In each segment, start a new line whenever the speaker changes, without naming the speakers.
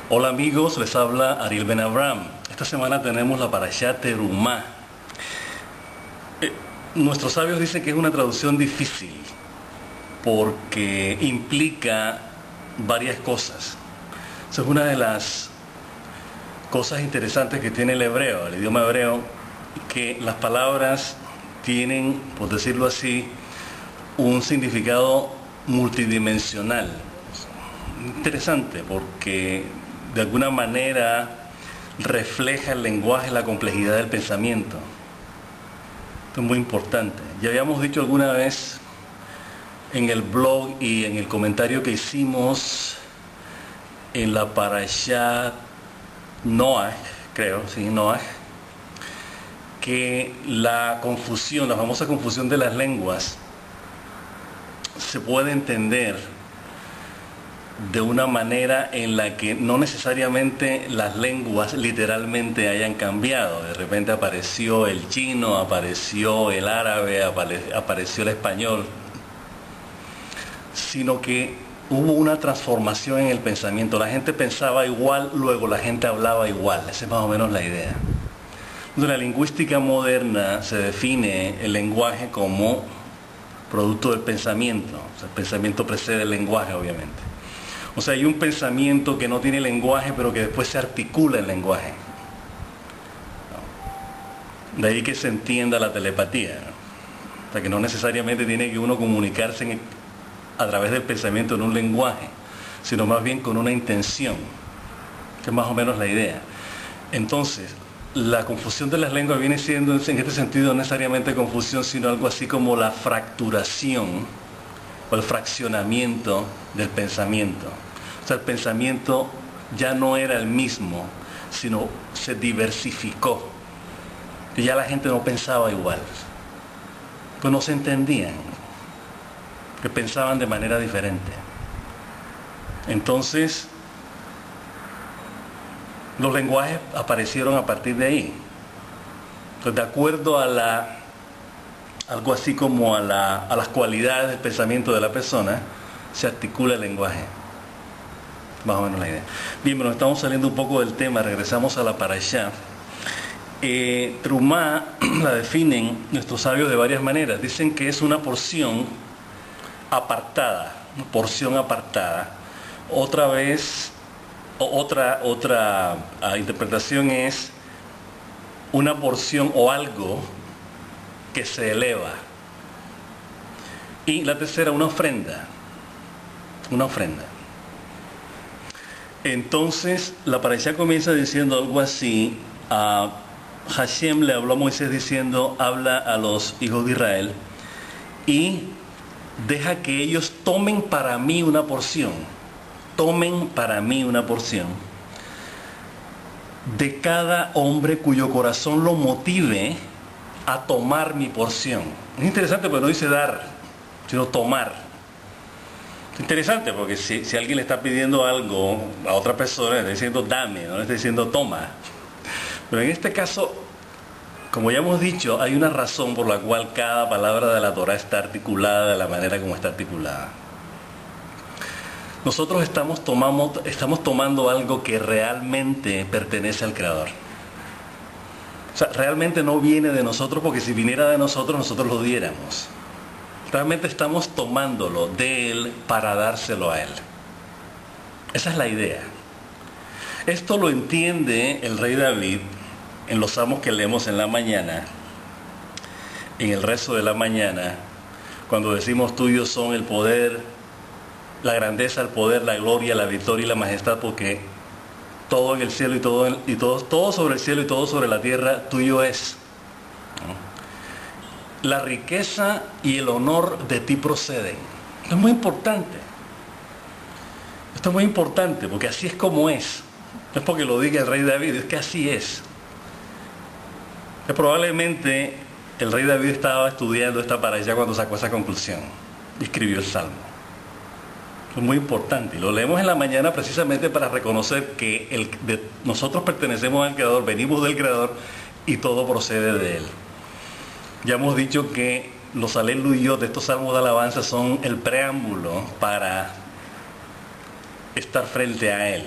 Hola amigos, les habla Ariel Ben Abraham. Esta semana tenemos la Parashá Terumá. Nuestros sabios dicen que es una traducción difícil porque implica varias cosas. Esa es una de las cosas interesantes que tiene el hebreo, el idioma hebreo, que las palabras tienen, por decirlo así, un significado multidimensional. Interesante porque de alguna manera refleja el lenguaje, la complejidad del pensamiento. Esto es muy importante. Ya habíamos dicho alguna vez en el blog y en el comentario que hicimos en la Parashá Noach, Noach, que la confusión, la famosa confusión de las lenguas, se puede entender de una manera en la que no necesariamente las lenguas literalmente hayan cambiado. De repente apareció el chino, apareció el árabe, apareció el español, sino que hubo una transformación en el pensamiento. La gente pensaba igual, luego la gente hablaba igual. Esa es más o menos la idea. En la lingüística moderna se define el lenguaje como producto del pensamiento. O sea, el pensamiento precede el lenguaje, obviamente. O sea, hay un pensamiento que no tiene lenguaje, pero que después se articula en lenguaje. De ahí que se entienda la telepatía. O sea, que no necesariamente tiene que uno comunicarse a través del pensamiento en un lenguaje, sino más bien con una intención, que es más o menos la idea. Entonces, la confusión de las lenguas viene siendo, en este sentido, no necesariamente confusión, sino algo así como la fracturación o el fraccionamiento del pensamiento. O sea, el pensamiento ya no era el mismo, sino se diversificó. Y ya la gente no pensaba igual. Pues no se entendían, que pensaban de manera diferente. Entonces, los lenguajes aparecieron a partir de ahí. Entonces, de acuerdo a algo así como a las cualidades del pensamiento de la persona, se articula el lenguaje. Más o menos la idea. Bien, bueno, estamos saliendo un poco del tema, regresamos a la Parashá. Terumá la definen nuestros sabios de varias maneras. Dicen que es una porción apartada, Otra interpretación es una porción o algo que se eleva. Y la tercera, una ofrenda. Entonces, la Parashá comienza diciendo algo así. Hashem le habló a Moisés diciendo, habla a los hijos de Israel y deja que ellos tomen para mí una porción de cada hombre cuyo corazón lo motive a tomar mi porción. Es interesante porque no dice dar, sino tomar. Es interesante porque si alguien le está pidiendo algo a otra persona, le está diciendo dame, no le está diciendo toma. Pero en este caso, como ya hemos dicho, hay una razón por la cual cada palabra de la Torá está articulada de la manera como está articulada. Nosotros estamos tomando algo que realmente pertenece al Creador. O sea, realmente no viene de nosotros, porque si viniera de nosotros, nosotros lo diéramos. Realmente estamos tomándolo de Él para dárselo a Él. Esa es la idea. Esto lo entiende el rey David en los salmos que leemos en la mañana, en el rezo de la mañana, cuando decimos tuyos son el poder, la grandeza, el poder, la gloria, la victoria y la majestad, porque todo en el cielo y todo sobre el cielo y todo sobre la tierra tuyo es. La riqueza y el honor de ti proceden. Esto es muy importante. Esto es muy importante porque así es como es. No es porque lo diga el rey David, es que así es. Que probablemente el rey David estaba estudiando esta parashá cuando sacó esa conclusión y escribió el salmo. Es muy importante y lo leemos en la mañana precisamente para reconocer que nosotros pertenecemos al Creador, venimos del Creador y todo procede de Él. Ya hemos dicho que los aleluyos de estos salmos de alabanza son el preámbulo para estar frente a Él.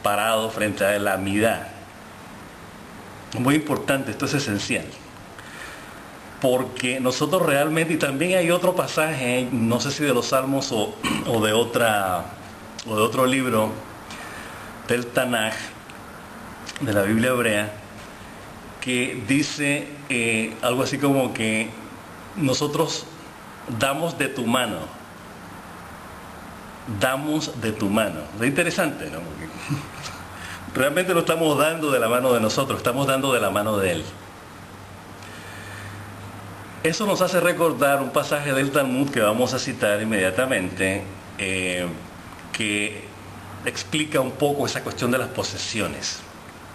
parado frente a la amidad. Es muy importante, esto es esencial. Porque nosotros realmente, y también hay otro pasaje, no sé si de los Salmos o de otro libro del Tanaj, de la Biblia hebrea, que dice algo así como que nosotros damos de tu mano. Damos de tu mano. Es interesante, ¿no? Porque realmente no estamos dando de la mano de nosotros, estamos dando de la mano de Él. Eso nos hace recordar un pasaje del Talmud que vamos a citar inmediatamente, que explica un poco esa cuestión de las posesiones,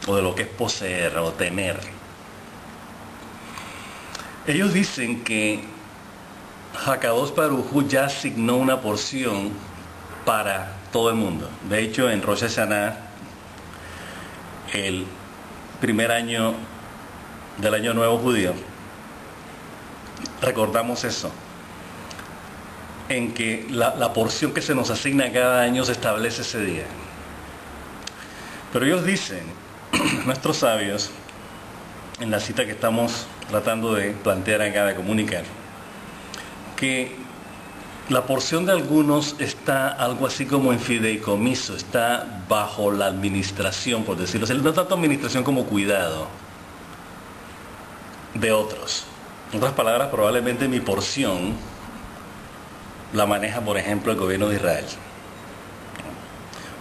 o de lo que es poseer o tener. Ellos dicen que Hakadosh Baruj Hu ya asignó una porción para todo el mundo. De hecho, en Rosh Hashanah, el primer año del Año Nuevo Judío, recordamos eso, en que la porción que se nos asigna cada año se establece ese día. Pero ellos dicen, nuestros sabios, en la cita que estamos tratando de plantear acá, de comunicar, que la porción de algunos está algo así como en fideicomiso, está bajo la administración, por decirlo así, no tanto administración como cuidado de otros. En otras palabras, probablemente mi porción la maneja, por ejemplo, el gobierno de Israel,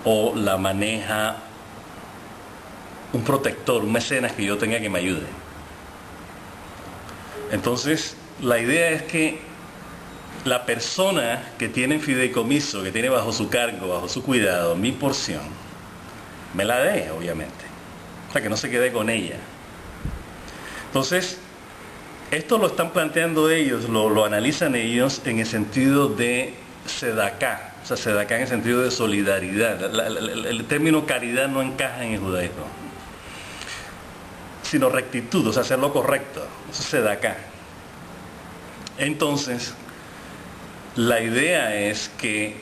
o la maneja un protector, un mecenas que yo tenga que me ayude. Entonces, la idea es que la persona que tiene en fideicomiso, que tiene bajo su cargo, bajo su cuidado, mi porción, me la dé, obviamente. O sea, que no se quede con ella. Entonces, esto lo están planteando ellos, lo analizan ellos en el sentido de sedaká, o sea, sedaká en el sentido de solidaridad. El término caridad no encaja en el judaísmo, sino rectitud, o sea, hacer lo correcto. Eso es sedaká. Entonces, la idea es que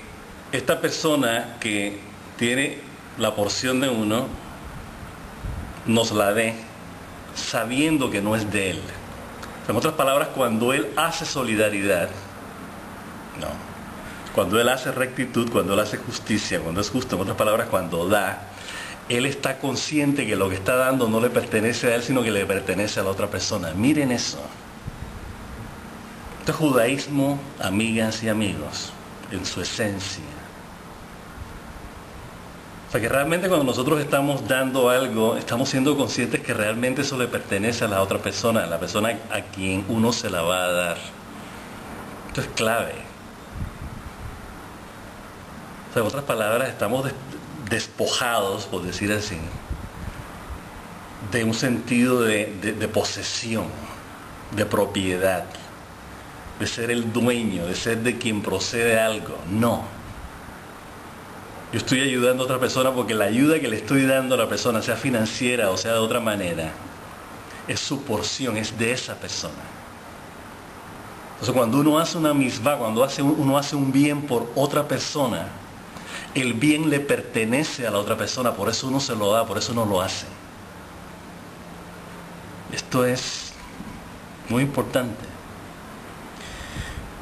esta persona que tiene la porción de uno, nos la dé sabiendo que no es de él. En otras palabras, cuando él hace solidaridad, no, cuando él hace rectitud, cuando él hace justicia, cuando es justo, en otras palabras, cuando da, él está consciente que lo que está dando no le pertenece a él, sino que le pertenece a la otra persona. Miren eso. Esto es judaísmo, amigas y amigos, en su esencia. O sea que realmente cuando nosotros estamos dando algo, estamos siendo conscientes que realmente eso le pertenece a la otra persona, a la persona a quien uno se la va a dar. Esto es clave. O sea, en otras palabras, estamos despojados, por decir así, de un sentido de posesión, de propiedad, de ser el dueño, de ser de quien procede algo. No. Yo estoy ayudando a otra persona porque la ayuda que le estoy dando a la persona, sea financiera o sea de otra manera, es su porción, es de esa persona. Entonces, cuando uno hace una misvá, cuando uno hace un bien por otra persona, el bien le pertenece a la otra persona, por eso uno se lo da, por eso uno lo hace. Esto es muy importante.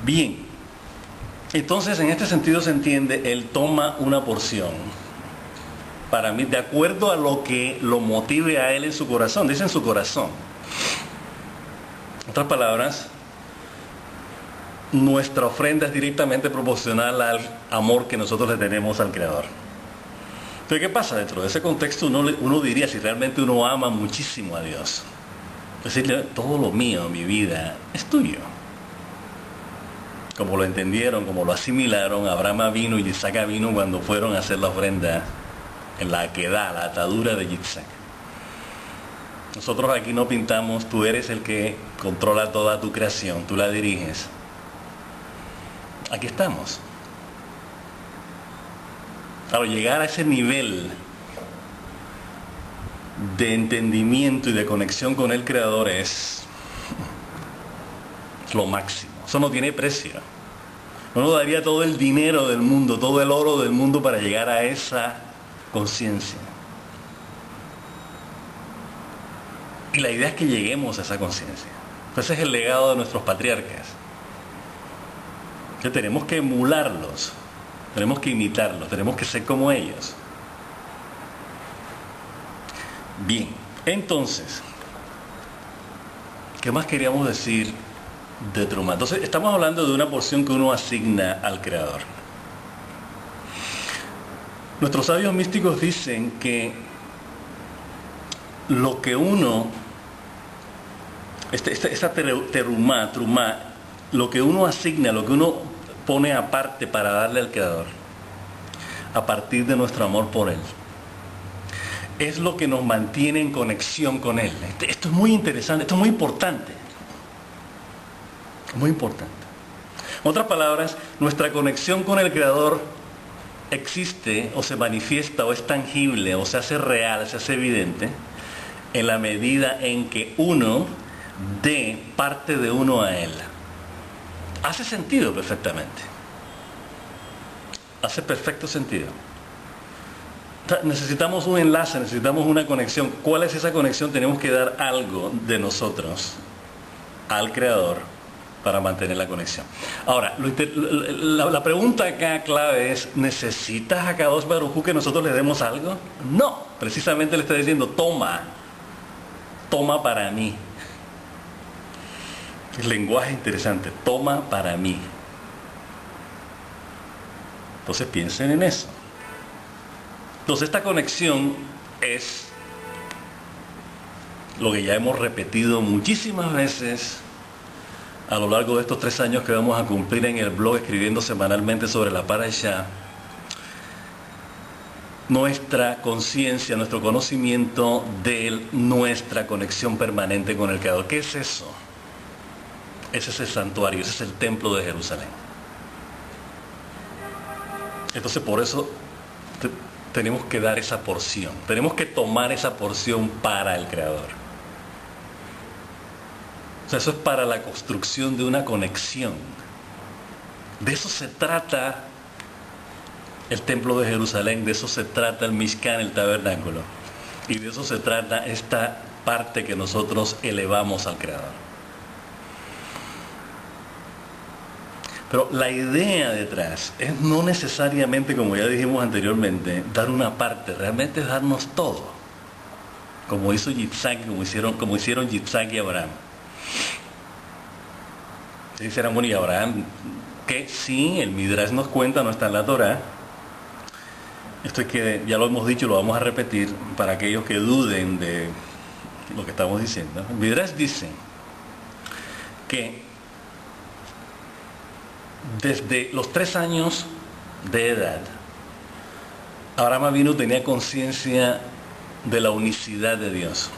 Bien. Entonces, en este sentido se entiende, él toma una porción, para mí, de acuerdo a lo que lo motive a él en su corazón, dice en su corazón. En otras palabras, nuestra ofrenda es directamente proporcional al amor que nosotros le tenemos al Creador. Entonces, ¿qué pasa? Dentro de ese contexto uno diría, si realmente uno ama muchísimo a Dios, decirle, todo lo mío, mi vida, es tuyo. Como lo entendieron, como lo asimilaron, Abraham vino y Isaac vino cuando fueron a hacer la ofrenda en la Akedah, la atadura de Yitzhak. Nosotros aquí no pintamos, tú eres el que controla toda tu creación, tú la diriges. Aquí estamos. Claro, llegar a ese nivel de entendimiento y de conexión con el Creador es lo máximo. Eso no tiene precio. Uno daría todo el dinero del mundo, todo el oro del mundo para llegar a esa conciencia. Y la idea es que lleguemos a esa conciencia. Ese es el legado de nuestros patriarcas. Que tenemos que emularlos, tenemos que imitarlos, tenemos que ser como ellos. Bien, entonces, ¿qué más queríamos decir de Truman? Entonces, estamos hablando de una porción que uno asigna al Creador. Nuestros sabios místicos dicen que lo que uno, esa terumá, trumá, lo que uno asigna, lo que uno pone aparte para darle al Creador, a partir de nuestro amor por Él, es lo que nos mantiene en conexión con Él. Esto es muy interesante, esto es muy importante. Muy importante. En otras palabras, nuestra conexión con el Creador existe o se manifiesta o es tangible o se hace real, se hace evidente en la medida en que uno dé parte de uno a Él. Hace sentido perfectamente. Hace perfecto sentido. Necesitamos un enlace, necesitamos una conexión. ¿Cuál es esa conexión? Tenemos que dar algo de nosotros al Creador para mantener la conexión. Ahora, la pregunta acá clave es, ¿necesitas a Kadosh Baruj Hu que nosotros le demos algo? No, precisamente le está diciendo, toma para mí. El lenguaje interesante, toma para mí. Entonces piensen en eso. Entonces esta conexión es lo que ya hemos repetido muchísimas veces a lo largo de estos 3 años que vamos a cumplir en el blog escribiendo semanalmente sobre la Parashá. Nuestra conciencia, nuestro conocimiento de Él, nuestra conexión permanente con el Creador. ¿Qué es eso? Ese es el santuario, ese es el templo de Jerusalén. Entonces por eso tenemos que dar esa porción, tenemos que tomar esa porción para el Creador. O sea, eso es para la construcción de una conexión. De eso se trata el templo de Jerusalén, de eso se trata el Mishkan, el tabernáculo. Y de eso se trata esta parte que nosotros elevamos al Creador. Pero la idea detrás es no necesariamente, como ya dijimos anteriormente, dar una parte, realmente es darnos todo. Como hizo Yitzhak, como hicieron Yitzhak y Abraham. Dice Ramón y Abraham, que sí, el Midrash nos cuenta, no está en la Torah. Esto es que ya lo hemos dicho, lo vamos a repetir para aquellos que duden de lo que estamos diciendo. El Midrash dice que desde los 3 años de edad, Abraham Avinu tenía conciencia de la unicidad de Dios.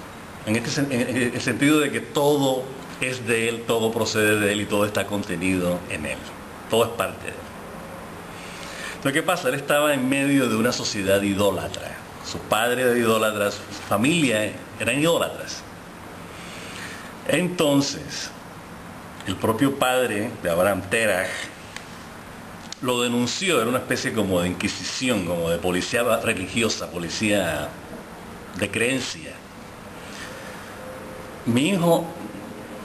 En el sentido de que todo es de Él, todo procede de Él y todo está contenido en Él. Todo es parte de Él. Entonces, ¿qué pasa? Él estaba en medio de una sociedad idólatra. Su padre era idólatra, su familia eran idólatras. Entonces, el propio padre de Abraham, Terach, lo denunció. Era una especie como de inquisición, como de policía religiosa, policía de creencia. Mi hijo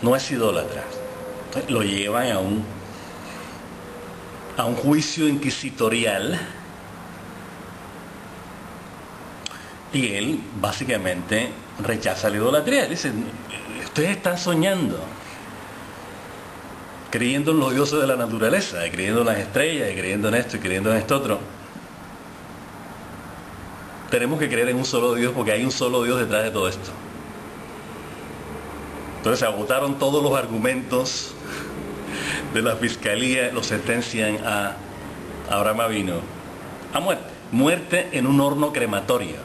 no es idólatra. Lo llevan a un juicio inquisitorial y él básicamente rechaza la idolatría. Él dice, ustedes están soñando, creyendo en los dioses de la naturaleza, creyendo en las estrellas, creyendo en esto y creyendo en esto otro. Tenemos que creer en un solo Dios porque hay un solo Dios detrás de todo esto. Entonces se agotaron todos los argumentos de la fiscalía, lo sentencian a Abraham Avinu a muerte en un horno crematorio.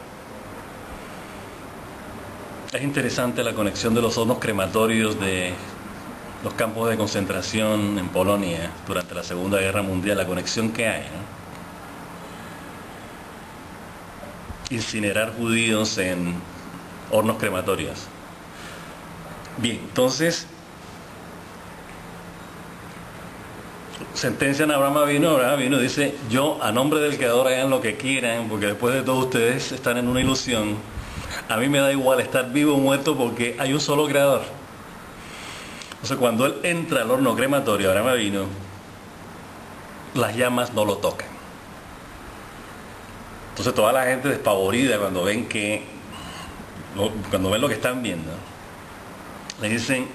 Es interesante la conexión de los hornos crematorios de los campos de concentración en Polonia durante la Segunda Guerra Mundial, la conexión que hay, ¿no? Incinerar judíos en hornos crematorios. Bien, entonces sentencian a Abraham Avinu dice, yo a nombre del Creador hagan lo que quieran, porque después de todo ustedes están en una ilusión. A mí me da igual estar vivo o muerto porque hay un solo creador. Entonces cuando él entra al horno crematorio, Abraham Avinu, las llamas no lo tocan. Entonces toda la gente despavorida cuando ven lo que están viendo, le dicen,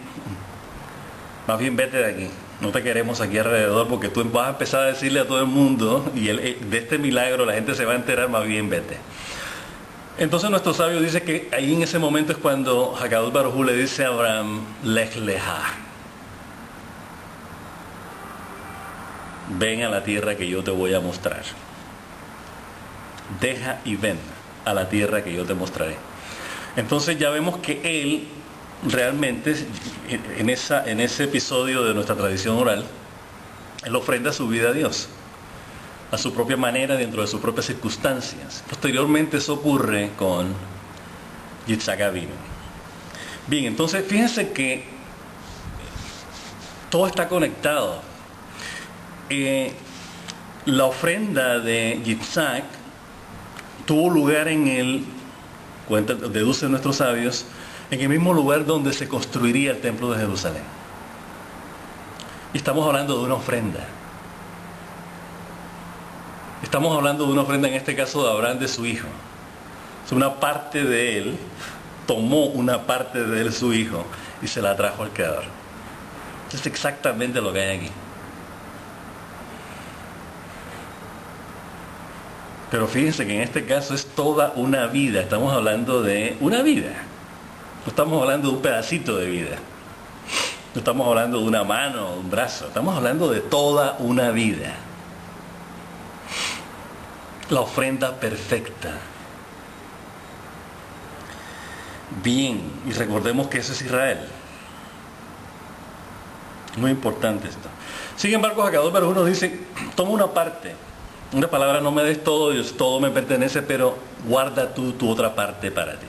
más bien vete de aquí, no te queremos aquí alrededor porque tú vas a empezar a decirle a todo el mundo y de este milagro la gente se va a enterar, más bien vete. Entonces nuestro sabio dice que ahí en ese momento es cuando Hakadosh Baruj Hu le dice a Abraham, Lech Lecha, ven a la tierra que yo te voy a mostrar. Deja y ven a la tierra que yo te mostraré. Entonces ya vemos que él realmente en ese episodio de nuestra tradición oral, él ofrenda su vida a Dios, a su propia manera, dentro de sus propias circunstancias. Posteriormente eso ocurre con Yitzhak Avinu. Bien, entonces fíjense que todo está conectado. La ofrenda de Yitzhak tuvo lugar deducen nuestros sabios, en el mismo lugar donde se construiría el templo de Jerusalén. Y estamos hablando de una ofrenda. Estamos hablando de una ofrenda, en este caso de Abraham, de su hijo. Una parte de él, tomó una parte de él, su hijo, y se la trajo al Creador. Es exactamente lo que hay aquí. Pero fíjense que en este caso es toda una vida. Estamos hablando de una vida. No estamos hablando de un pedacito de vida. No estamos hablando de una mano, un brazo. Estamos hablando de toda una vida. La ofrenda perfecta. Bien, y recordemos que eso es Israel. Muy importante esto. Sin embargo, Hakadosh Baruj Hu nos dice, toma una parte. Una palabra, no me des todo, Dios, todo me pertenece, pero guarda tú tu otra parte para ti.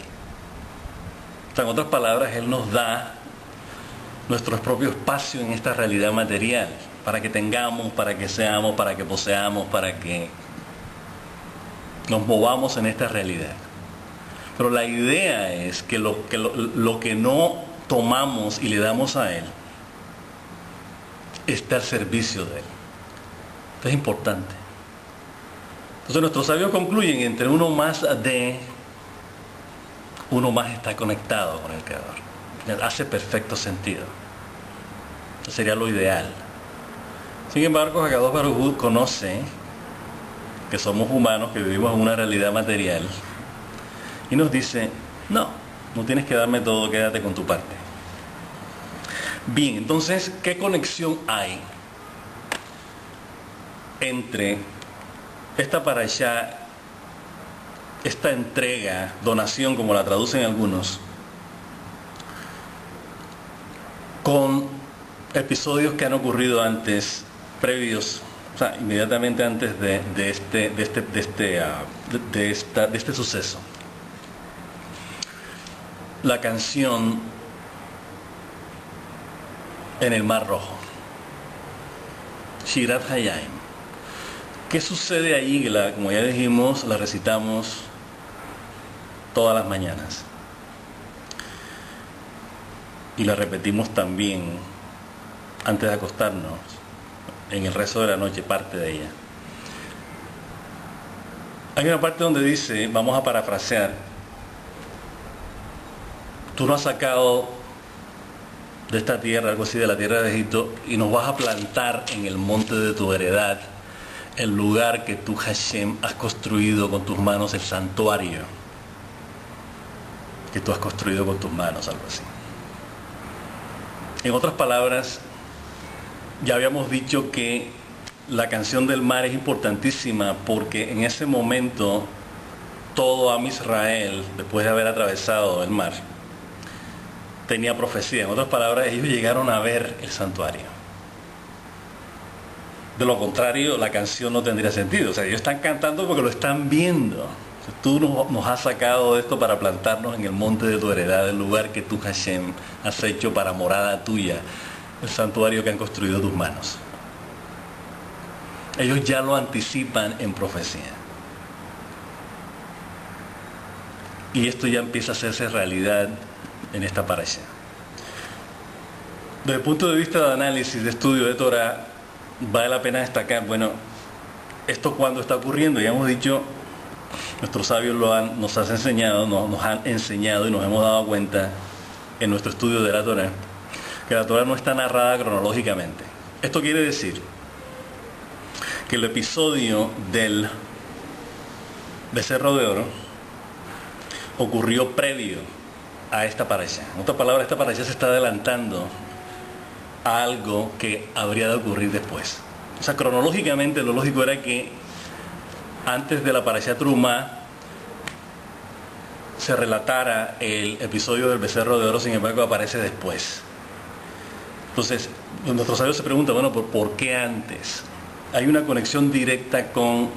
O sea, en otras palabras, Él nos da nuestro propio espacio en esta realidad material, para que tengamos, para que seamos, para que poseamos, para que nos movamos en esta realidad. Pero la idea es que lo que no tomamos y le damos a Él está al servicio de Él. Esto es importante. Entonces nuestros sabios concluyen, entre uno más está conectado con el Creador. Hace perfecto sentido. Eso sería lo ideal. Sin embargo, Hakadosh Baruj Hu conoce que somos humanos, que vivimos en una realidad material, y nos dice, no tienes que darme todo, quédate con tu parte. Bien, entonces, ¿qué conexión hay entre esta parashá, esta entrega, donación, como la traducen algunos, con episodios que han ocurrido antes, previos, o sea, inmediatamente antes de este suceso? La canción en el Mar Rojo, Shirat Hayim. ¿Qué sucede ahí? Como ya dijimos, la recitamos todas las mañanas. Y la repetimos también antes de acostarnos, en el rezo de la noche, parte de ella. Hay una parte donde dice, vamos a parafrasear, tú nos has sacado de esta tierra, algo así, de la tierra de Egipto, y nos vas a plantar en el monte de tu heredad, el lugar que tú, Hashem, has construido con tus manos, el santuario que tú has construido con tus manos, algo así. En otras palabras, ya habíamos dicho que la canción del mar es importantísima porque en ese momento todo Am Israel, después de haber atravesado el mar, tenía profecía. En otras palabras, ellos llegaron a ver el santuario. De lo contrario, la canción no tendría sentido. O sea, ellos están cantando porque lo están viendo. O sea, tú nos has sacado de esto para plantarnos en el monte de tu heredad, el lugar que tú, Hashem, has hecho para morada tuya, el santuario que han construido tus manos. Ellos ya lo anticipan en profecía. Y esto ya empieza a hacerse realidad en esta parasha. Desde el punto de vista de análisis, de estudio de Torah, vale la pena destacar, bueno, esto cuando está ocurriendo, ya hemos dicho, nuestros sabios nos han enseñado y nos hemos dado cuenta en nuestro estudio de la Torah, que la Torah no está narrada cronológicamente. Esto quiere decir que el episodio del becerro de oro ocurrió previo a esta parasha. En otras palabras, esta parasha se está adelantando a algo que habría de ocurrir después. O sea, cronológicamente lo lógico era que antes de la parasha Trumá se relatara el episodio del becerro de oro, sin embargo aparece después. Entonces, nuestros sabios se preguntan, bueno, ¿por qué antes? Hay una conexión directa con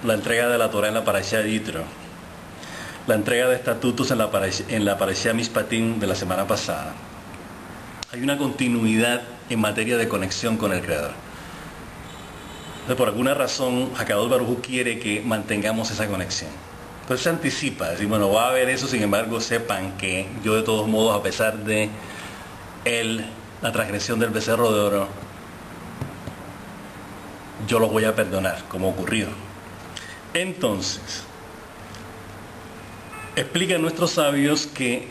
la entrega de la Torah en la parasha Yitro, la entrega de estatutos en la parasha Mishpatim de la semana pasada. Hay una continuidad en materia de conexión con el Creador. Entonces, por alguna razón, Hakadosh Baruj Hu quiere que mantengamos esa conexión. Entonces se anticipa, decir, bueno, va a haber eso, sin embargo, sepan que yo de todos modos, a pesar de la transgresión del becerro de oro, yo los voy a perdonar, como ocurrió. Entonces, explican nuestros sabios que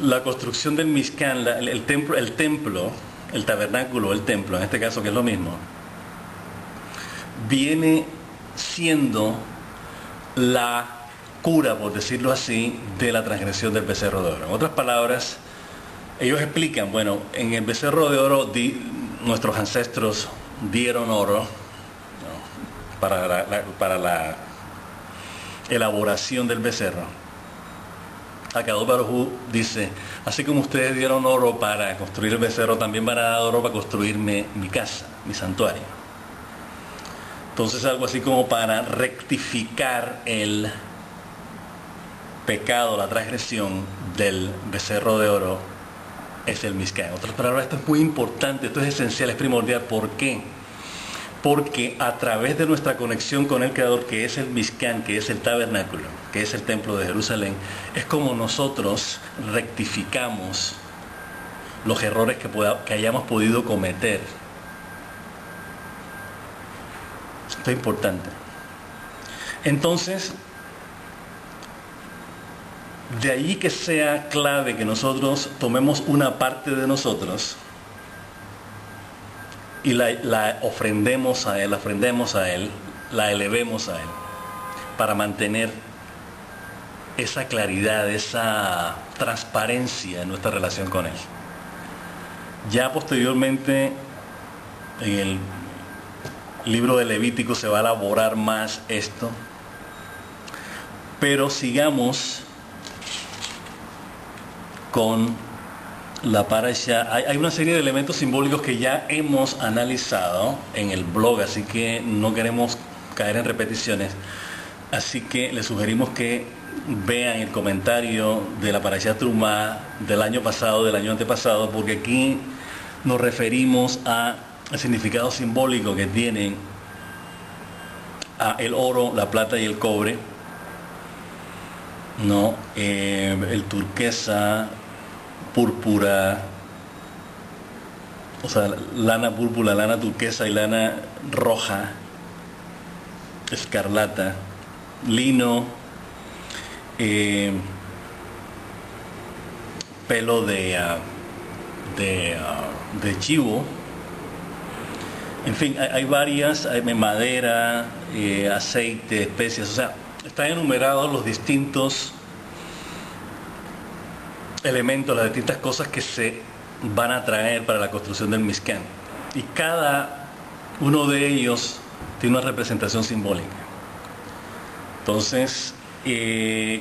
la construcción del Mishkan, el templo, el tabernáculo, el templo, en este caso que es lo mismo, viene siendo la cura, por decirlo así, de la transgresión del becerro de oro. En otras palabras, ellos explican, bueno, en el becerro de oro nuestros ancestros dieron oro, ¿no?, para la elaboración del becerro. Hakadosh Baruj Hu dice, así como ustedes dieron oro para construir el becerro, también van a dar oro para construirme mi casa, mi santuario. Entonces algo así como para rectificar el pecado, la transgresión del becerro de oro, es el Mishkan. En otras palabras, esto es muy importante, esto es esencial, es primordial. ¿Por qué? Porque a través de nuestra conexión con el Creador, que es el Mishkan, que es el tabernáculo, que es el templo de Jerusalén, es como nosotros rectificamos los errores que hayamos podido cometer. Esto es importante. Entonces, de ahí que sea clave que nosotros tomemos una parte de nosotros y la ofrendemos a Él, la elevemos a Él, para mantener esa claridad, esa transparencia en nuestra relación con Él. Ya posteriormente, en el libro de Levítico se va a elaborar más esto, pero sigamos con la parasha. Hay una serie de elementos simbólicos que ya hemos analizado en el blog, así que no queremos caer en repeticiones. Así que les sugerimos que vean el comentario de la parasha Trumá del año pasado, del año antepasado, porque aquí nos referimos al significado simbólico que tienen el oro, la plata y el cobre, ¿no? El turquesa, púrpura, o sea, lana púrpura, lana turquesa y lana roja, escarlata, lino, pelo de chivo, en fin, hay varias, hay madera, aceite, especias, o sea, están enumerados los distintos elementos, las distintas cosas que se van a traer para la construcción del Mishkan. Y cada uno de ellos tiene una representación simbólica. Entonces, que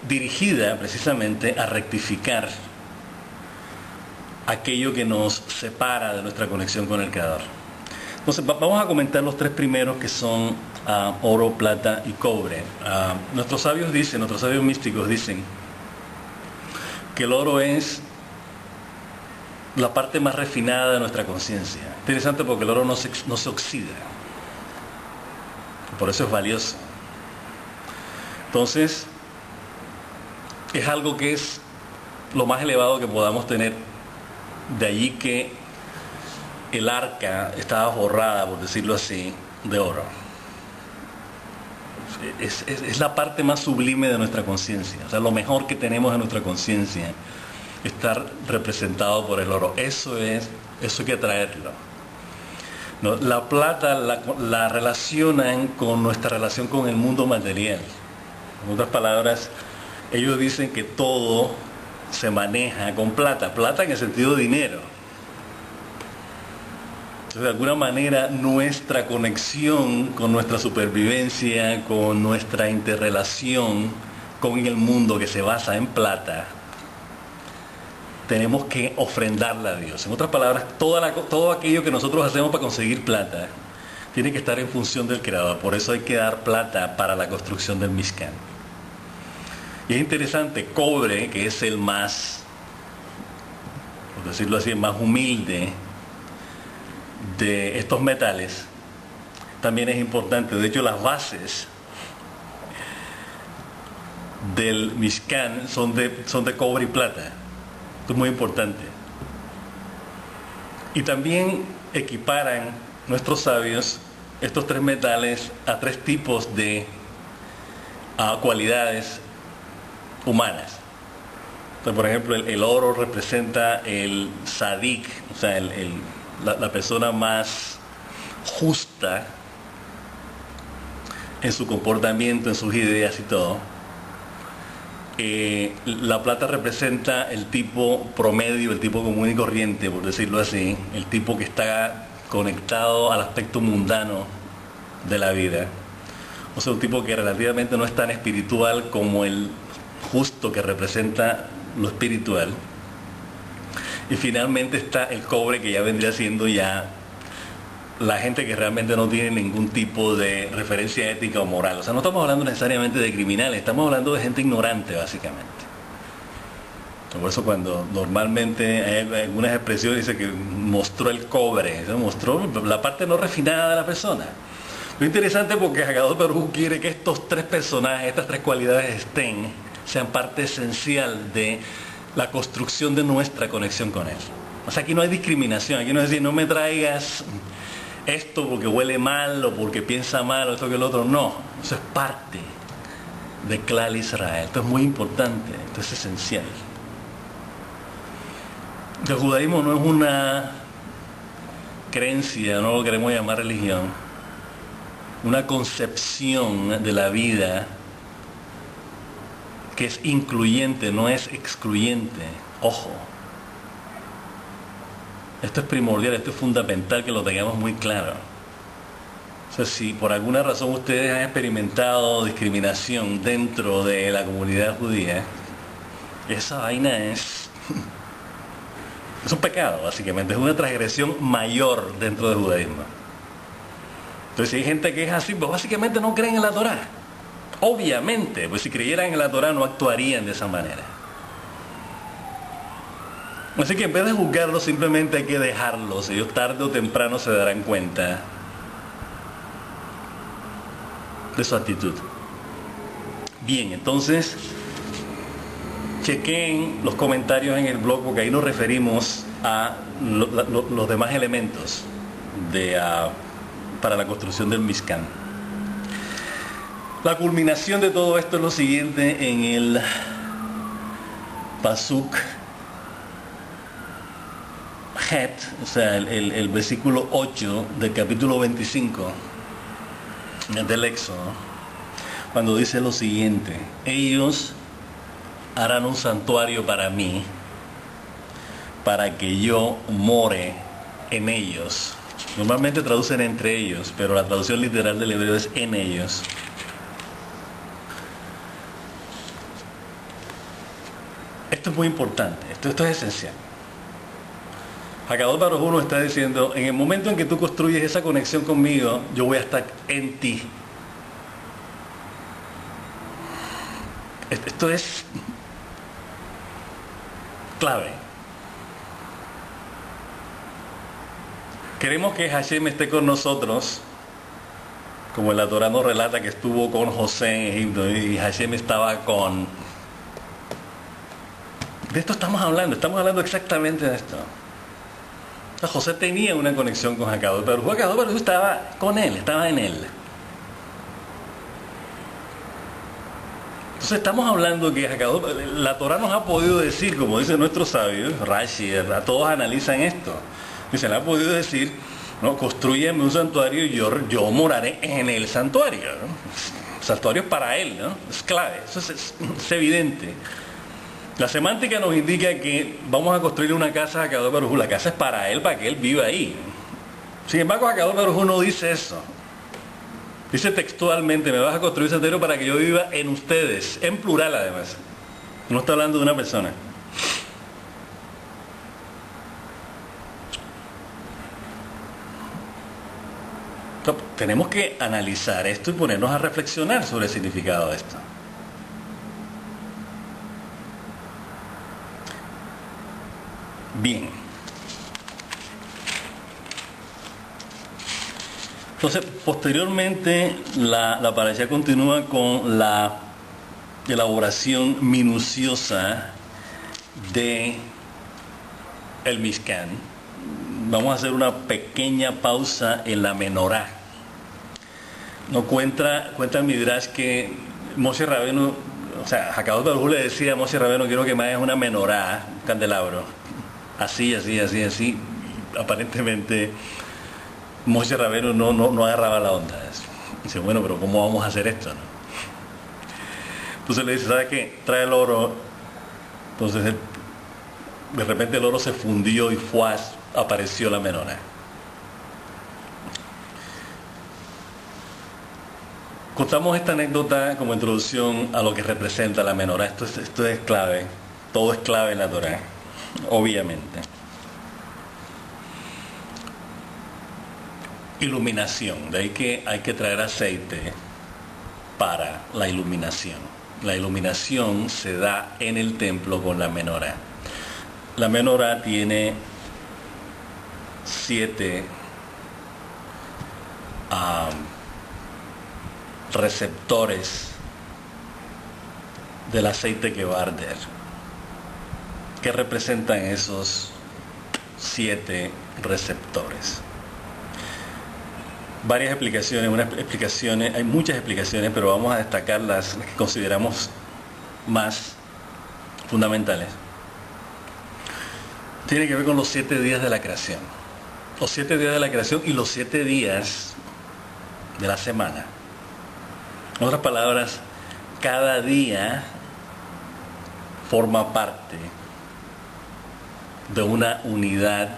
dirigida precisamente a rectificar aquello que nos separa de nuestra conexión con el Creador. Entonces, vamos a comentar los tres primeros, que son oro, plata y cobre. Nuestros sabios místicos dicen que el oro es la parte más refinada de nuestra conciencia. Interesante, porque el oro no se oxida, por eso es valioso. Entonces, es algo que es lo más elevado que podamos tener. De allí que el arca estaba forrada, por decirlo así, de oro. Es la parte más sublime de nuestra conciencia. O sea, lo mejor que tenemos en nuestra conciencia, estar representado por el oro. Eso hay que traerlo. ¿No? La plata la relacionan con nuestra relación con el mundo material. En otras palabras, ellos dicen que todo se maneja con plata. Plata en el sentido de dinero. Entonces, de alguna manera, nuestra conexión con nuestra supervivencia, con nuestra interrelación con el mundo que se basa en plata, tenemos que ofrendarla a Dios. En otras palabras, todo aquello que nosotros hacemos para conseguir plata tiene que estar en función del Creador. Por eso hay que dar plata para la construcción del Mishkan. Y es interesante, cobre, que es el más, por decirlo así, el más humilde de estos metales, también es importante. De hecho, las bases del Mishkan son de cobre y plata. Esto es muy importante. Y también equiparan nuestros sabios estos tres metales a tres tipos de cualidades humanas. Entonces, por ejemplo, el oro representa el sadik, o sea, la persona más justa en su comportamiento, en sus ideas y todo. La plata representa el tipo promedio, el tipo común y corriente, por decirlo así, el tipo que está conectado al aspecto mundano de la vida. O sea, un tipo que relativamente no es tan espiritual como el justo, que representa lo espiritual. Y finalmente está el cobre, que ya vendría siendo ya la gente que realmente no tiene ningún tipo de referencia ética o moral. O sea, no estamos hablando necesariamente de criminales, estamos hablando de gente ignorante, básicamente. Por eso cuando normalmente hay algunas expresiones, dice que mostró el cobre, ¿no? Mostró la parte no refinada de la persona. Lo interesante, porque Hakadosh Baruj Hu quiere que estos tres personajes, estas tres cualidades sean parte esencial de la construcción de nuestra conexión con Él. O sea, aquí no hay discriminación, aquí no es decir, no me traigas esto porque huele mal o porque piensa mal o esto que el otro. No, eso es parte de Klal Israel. Esto es muy importante, esto es esencial. El judaísmo no es una creencia, no lo queremos llamar religión, una concepción de la vida que es incluyente, no es excluyente. Ojo, esto es primordial, esto es fundamental que lo tengamos muy claro. O sea, si por alguna razón ustedes han experimentado discriminación dentro de la comunidad judía, esa vaina es un pecado, básicamente, es una transgresión mayor dentro del judaísmo. Entonces, si hay gente que es así, pues básicamente no creen en la Torá. Obviamente, pues si creyeran en la Torá no actuarían de esa manera. Así que en vez de juzgarlos, simplemente hay que dejarlos. Ellos tarde o temprano se darán cuenta de su actitud. Bien, entonces chequen los comentarios en el blog, porque ahí nos referimos a los demás elementos para la construcción del Mishkan. La culminación de todo esto es lo siguiente en el Pasuk Het, o sea, el versículo 8 del capítulo 25 del Éxodo, cuando dice lo siguiente: ellos harán un santuario para mí, para que yo more en ellos. Normalmente traducen entre ellos, pero la traducción literal del hebreo es en ellos. Esto es muy importante, esto es esencial. Hakadosh Baruj Hu nos está diciendo: en el momento en que tú construyes esa conexión conmigo, yo voy a estar en ti. Esto es clave. Queremos que Hashem esté con nosotros, como el Torá nos relata que estuvo con José en Egipto, y Hashem estaba con De esto estamos hablando exactamente de esto. O sea, José tenía una conexión con Hakadosh Baruj Hu. Hakadosh Baruj Hu estaba con él, estaba en él. Entonces estamos hablando que la Torah nos ha podido decir, como dicen nuestros sabios, Rashi, todos analizan esto. Dicen, le ha podido decir, no, construyeme un santuario y yo moraré en el santuario, ¿no? El santuario es para él, ¿no? Es clave, eso es evidente. La semántica nos indica que vamos a construir una casa a Hakadosh Baruj Hu. La casa es para él, para que él viva ahí. Sin embargo, Hakadosh Baruj Hu no dice eso. Dice textualmente, me vas a construir un santuario para que yo viva en ustedes, en plural además. No está hablando de una persona. Entonces, tenemos que analizar esto y ponernos a reflexionar sobre el significado de esto. Bien. Entonces, posteriormente, la parashá continúa con la elaboración minuciosa de el Mishkan. Vamos a hacer una pequeña pausa en la menorá. No cuenta el Midrash que Moshe Rabbeinu, o sea, Hakadosh Baruj Hu le decía a Moshe Rabbeinu, quiero que me hagas una menorá, un candelabro. Así. Aparentemente Moshe Rabbeinu no agarraba la onda. Dice, bueno, pero ¿cómo vamos a hacer esto, no? Entonces le dice, ¿sabes qué? Trae el oro. Entonces de repente el oro se fundió y apareció la menorá. Contamos esta anécdota como introducción a lo que representa la menorá. Esto es clave. Todo es clave en la Torá, obviamente. Iluminación. De ahí que hay que traer aceite para la iluminación. La iluminación se da en el templo con la menorá. La menorá tiene 7 receptores del aceite que va a arder. ¿Qué representan esos 7 receptores? Varias explicaciones, hay muchas explicaciones, pero vamos a destacar las que consideramos más fundamentales. Tiene que ver con los 7 días de la creación. Los 7 días de la creación y los 7 días de la semana. En otras palabras, cada día forma parte de una unidad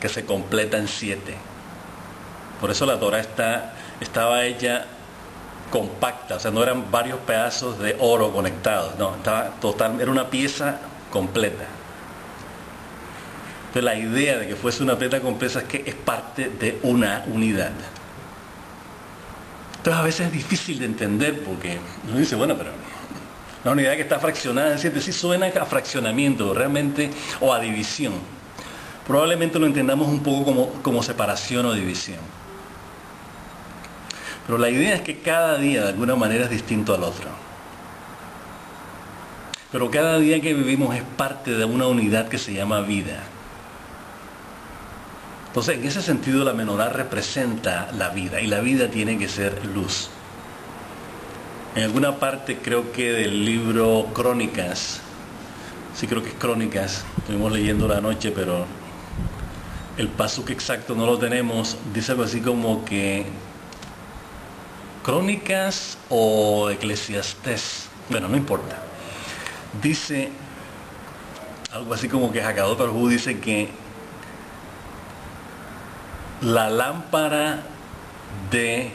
que se completa en 7. Por eso la Torah estaba hecha compacta, o sea, no eran varios pedazos de oro conectados, no, era una pieza completa. Entonces la idea de que fuese una pieza completa es que es parte de una unidad. Entonces a veces es difícil de entender porque uno dice, bueno, pero una unidad que está fraccionada en 7, sí suena a fraccionamiento realmente o a división. Probablemente lo entendamos un poco como separación o división. Pero la idea es que cada día de alguna manera es distinto al otro. Pero cada día que vivimos es parte de una unidad que se llama vida. Entonces, en ese sentido, la menorá representa la vida, y la vida tiene que ser luz. En alguna parte, creo que del libro Crónicas, sí creo que es Crónicas, estuvimos leyendo la noche, pero el pasuk exacto no lo tenemos, dice algo así como que Crónicas o Eclesiastés, bueno, no importa. Dice algo así como que Hakadosh Baruj Hu dice que la lámpara de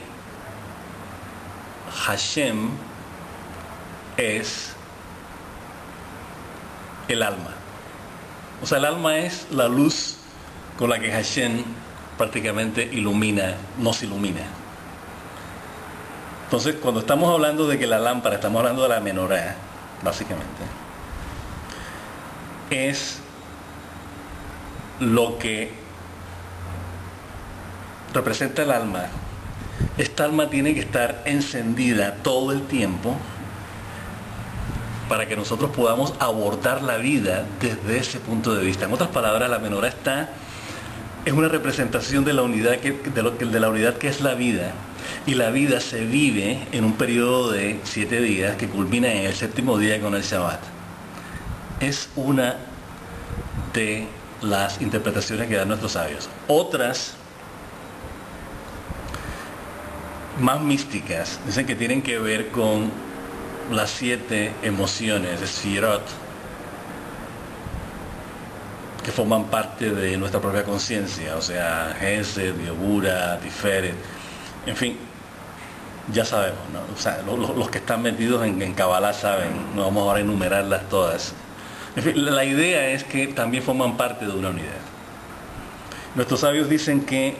Hashem es el alma. O sea, el alma es la luz con la que Hashem prácticamente nos ilumina. Entonces, cuando estamos hablando de que la lámpara, estamos hablando de la menorá, básicamente, es lo que representa el alma. Esta alma tiene que estar encendida todo el tiempo para que nosotros podamos abordar la vida desde ese punto de vista. En otras palabras, la menorá es una representación de la unidad de la unidad que es la vida, y la vida se vive en un periodo de 7 días que culmina en el 7º día con el Shabbat. Es una de las interpretaciones que dan nuestros sabios. Otras, más místicas, dicen que tienen que ver con las 7 emociones, Sefirot, que forman parte de nuestra propia conciencia, o sea, Hesed, Yehura, Tiferet, en fin, ya sabemos, ¿no? O sea, los que están metidos en Kabbalah saben, no vamos ahora a enumerarlas todas. En fin, la idea es que también forman parte de una unidad. Nuestros sabios dicen que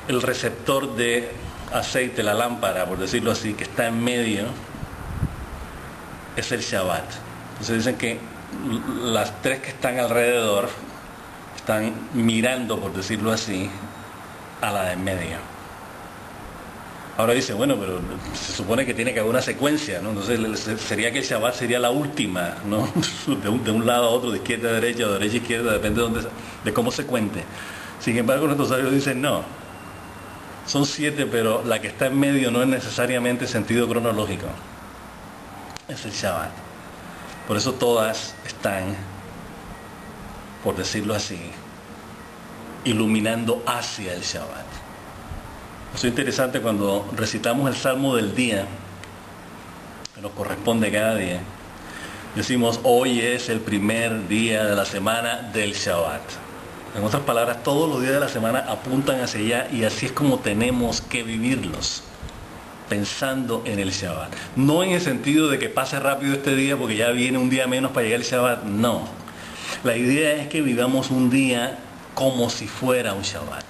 el receptor de aceite, la lámpara, por decirlo así, que está en medio, es el Shabbat. Entonces dicen que las 3 que están alrededor están mirando, por decirlo así, a la de en medio. Ahora dice, bueno, pero se supone que tiene que haber una secuencia, ¿no? Entonces sería que el Shabbat sería la última, ¿no? De un lado a otro, de izquierda a derecha, o de derecha a izquierda, depende de cómo se cuente. Sin embargo, nuestros sabios dicen, no, son 7, pero la que está en medio no es necesariamente sentido cronológico, es el Shabbat. Por eso todas están, por decirlo así, iluminando hacia el Shabbat. Eso es interesante cuando recitamos el Salmo del día, que nos corresponde cada día. Decimos, hoy es el primer día de la semana del Shabbat. En otras palabras, todos los días de la semana apuntan hacia allá, y así es como tenemos que vivirlos, pensando en el Shabbat. No en el sentido de que pase rápido este día porque ya viene un día menos para llegar el Shabbat, no. La idea es que vivamos un día como si fuera un Shabbat,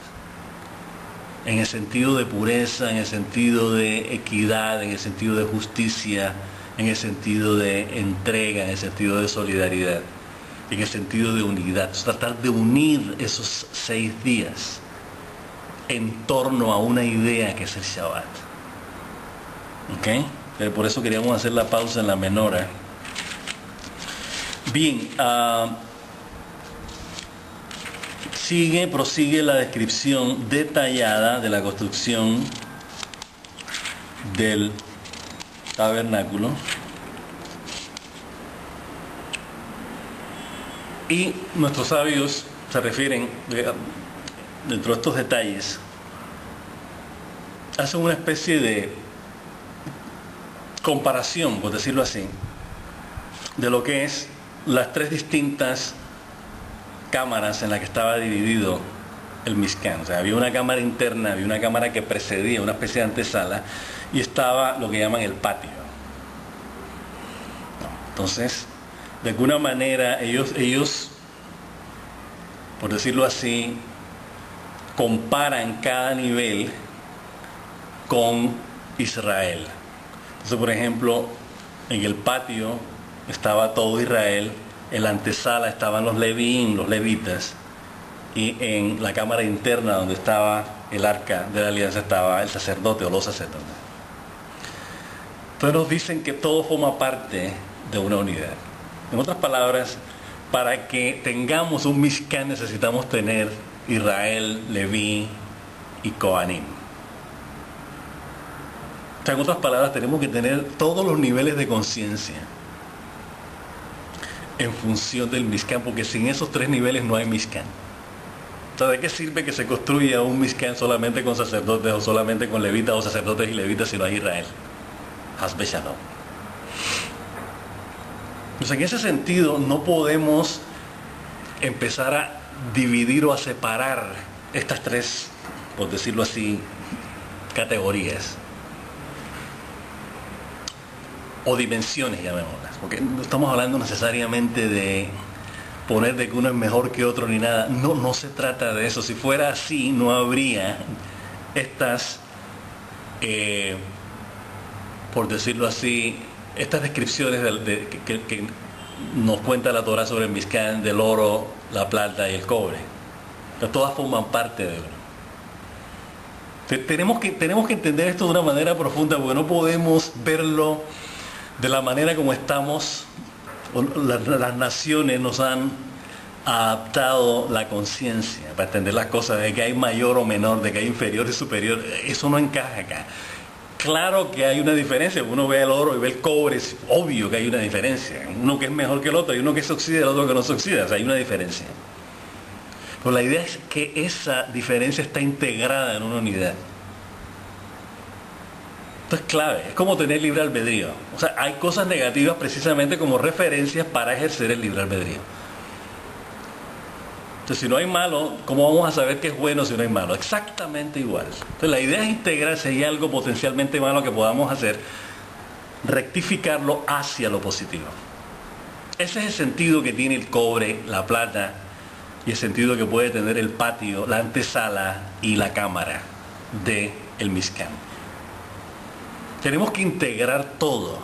en el sentido de pureza, en el sentido de equidad, en el sentido de justicia, en el sentido de entrega, en el sentido de solidaridad, en el sentido de unidad. Tratar de unir esos 6 días en torno a una idea que es el Shabbat. ¿Ok? Por eso queríamos hacer la pausa en la menora. Bien, prosigue la descripción detallada de la construcción del tabernáculo, y nuestros sabios se refieren, dentro de estos detalles, hacen una especie de comparación, por decirlo así, de lo que es las 3 distintas cámaras en las que estaba dividido el Mishkan. O sea, había una cámara interna, había una cámara que precedía, una especie de antesala, y estaba lo que llaman el patio. Entonces, de alguna manera, ellos, por decirlo así, comparan cada nivel con Israel. Entonces, por ejemplo, en el patio estaba todo Israel, en la antesala estaban los levín, los levitas, y en la cámara interna donde estaba el arca de la alianza estaba el sacerdote o los sacerdotes. Entonces nos dicen que todo forma parte de una unidad. En otras palabras, para que tengamos un Mishkan necesitamos tener Israel, Leví y Kohanim. O sea, en otras palabras, tenemos que tener todos los niveles de conciencia en función del Mishkan, porque sin esos 3 niveles no hay Mishkan. O sea, ¿de qué sirve que se construya un Mishkan solamente con sacerdotes, o solamente con levitas o sacerdotes y levitas, si no hay Israel? Hasbe Shalom. Pues en ese sentido no podemos empezar a dividir o a separar estas 3, por decirlo así, categorías o dimensiones, llamémoslas, porque no estamos hablando necesariamente de poner de que uno es mejor que otro ni nada. No se trata de eso. Si fuera así, no habría estas, por decirlo así, estas descripciones que nos cuenta la Torah sobre el Mishkan, del oro, la plata y el cobre. Pero todas forman parte de uno. Tenemos que entender esto de una manera profunda, porque no podemos verlo de la manera como estamos, las naciones nos han adaptado la conciencia para entender las cosas, de que hay mayor o menor, de que hay inferior y superior. Eso no encaja acá. Claro que hay una diferencia. Uno ve el oro y ve el cobre, es obvio que hay una diferencia. Uno que es mejor que el otro, y uno que se oxida y el otro que no se oxida. O sea, hay una diferencia. Pero la idea es que esa diferencia está integrada en una unidad. Esto es clave, es como tener libre albedrío. O sea, hay cosas negativas precisamente como referencias para ejercer el libre albedrío. Entonces, si no hay malo, ¿cómo vamos a saber qué es bueno si no hay malo? Exactamente igual. Entonces, la idea es integrar si hay algo potencialmente malo que podamos hacer, rectificarlo hacia lo positivo. Ese es el sentido que tiene el cobre, la plata, y el sentido que puede tener el patio, la antesala y la cámara del Mishkan. Tenemos que integrar todo.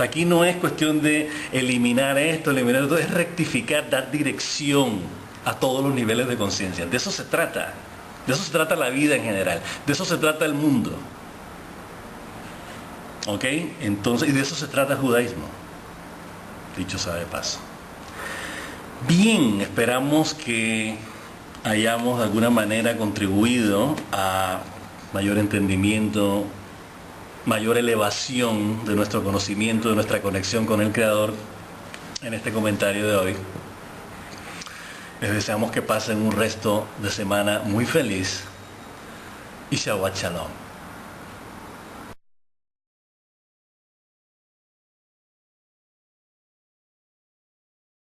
Aquí no es cuestión de eliminar esto, eliminar esto, es rectificar, dar dirección a todos los niveles de conciencia. De eso se trata. De eso se trata la vida en general. De eso se trata el mundo. ¿Ok? Entonces, y de eso se trata el judaísmo. Dicho sea de paso. Bien, esperamos que hayamos de alguna manera contribuido a mayor entendimiento, mayor elevación de nuestro conocimiento, de nuestra conexión con el Creador en este comentario de hoy. Les deseamos que pasen un resto de semana muy feliz y Shabbat Shalom.